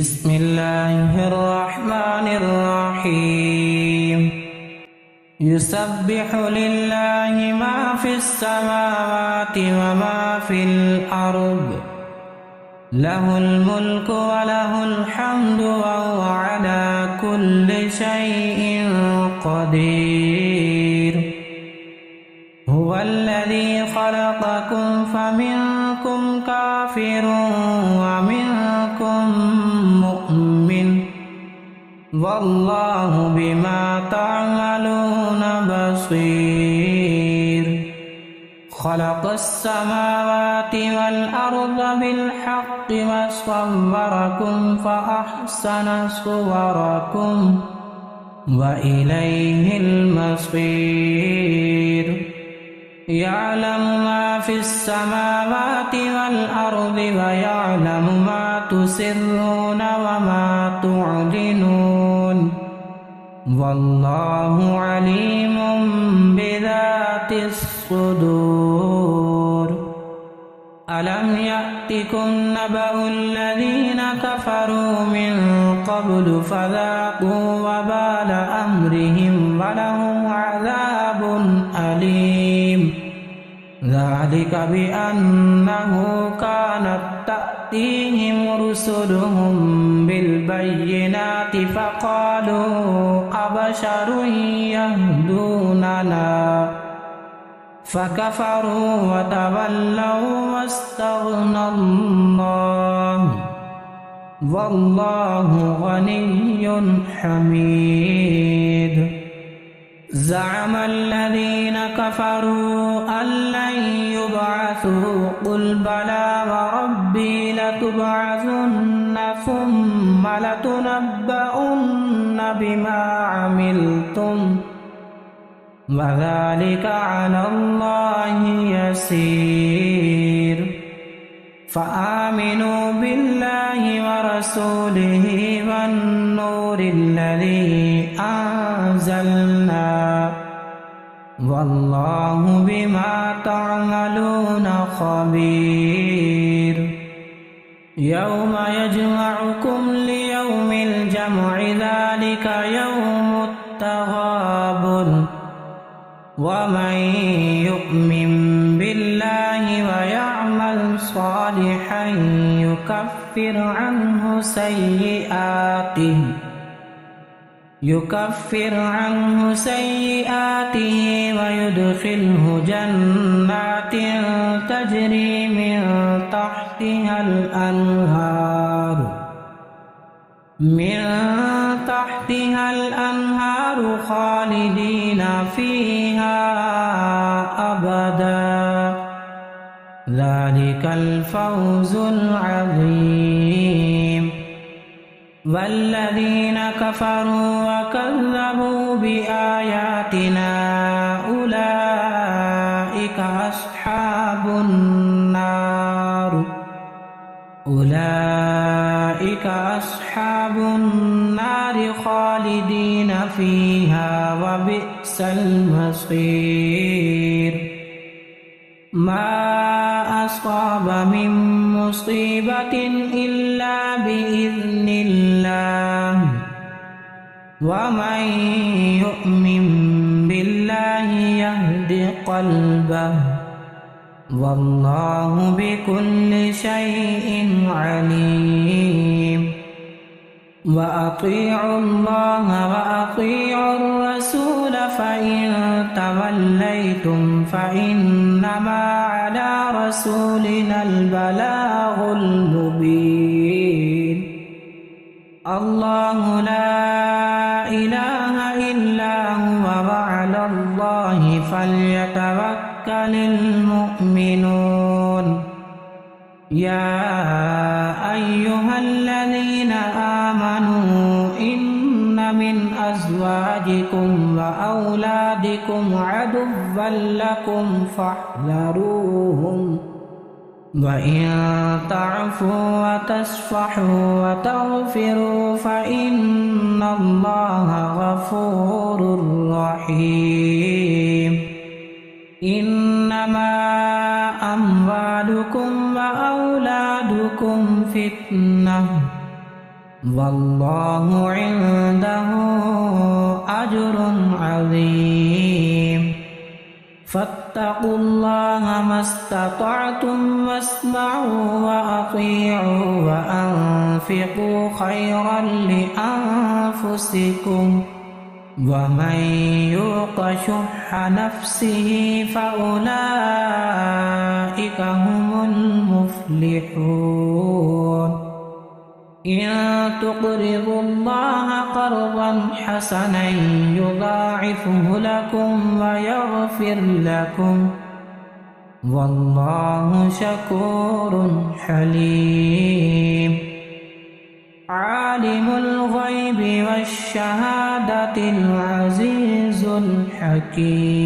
بسم الله الرحمن الرحيم يسبح لله ما في السماوات وما في الأرض له الملك وله الحمد وهو على كل شيء قدير هو الذي خلقكم فمنكم كافر ومنكم مؤمن والله بما تعملون بصير خلق السماوات والأرض بالحق وصوركم فأحسن صوركم وإليه المصير يعلم ما في السماوات والأرض ويعلم ما تسرون وما تعلنون والله عليم بذات الصدور ألم يأتكم نبأ الذين كفروا من قبل فذاقوا وبال أمرهم ولهم عذاب أليم ذلك بأنه كانت تأتيهم رسلهم بالبينات فقالوا أبشر يهدوننا فكفروا وتولوا واستغنى الله والله غني حميد زعم الذين كفروا أن لن يبعثوا قل بلى وربي لتبعثن ثم لتنبؤن بما عملتم وذلك على الله يسير فآمنوا بالله ورسوله والنور الذي أنزلنا والله بما تعملون خبير يوم يجمعكم ليوم الجمع ذلك يوم التغابن ومن يؤمن بالله ويعمل صالحا يكفر عنه سيئاته ويدخله جنات تجري من تحتها الأنهار خالدين فيها أبدا ذلك الفوز العظيم والذين كفروا وكذبوا بآياتنا أولئك أصحاب النار خالدين فيها وبئس المصير ما أصاب من مصيبة إلا بإذن الله ومن يؤمن بالله يهد قلبه والله بكل شيء عليم وأطيعوا الله وأطيعوا الرسول فإن توليتم فإنما على رسولنا البلاغ المبين الله لا إله إلا هو وعلى الله فليتوكل المؤمنون يا أيها الذين آمنوا إن من أزواجكم وأولادكم عدوا لكم فاحذروهم وإن تعفوا وتصفحوا وتغفروا فإن الله غفور رحيم إنما أموالكم وأولادكم فتنة वल्लाहु इंदहु अज्रुन अज़ीम। फत्तकुल्लाह मस्ततअतुम वस्मउ व अतीउ व अनफिकू खैरन लिअन्फुसिकुम वमन युक़ शुह्ह नफ्सिही फउलाइक हुमुल मुफ्लिहून। इन तुक़रिदुल्लाह क़र्ज़न हसनन युज़ाइफ़हु लकुम व यग़फ़िर लकुम वल्लाहु शकूरुन हलीम। आलिमुल ग़ैबि वश्शहादतिल अज़ीज़ुल हकीम।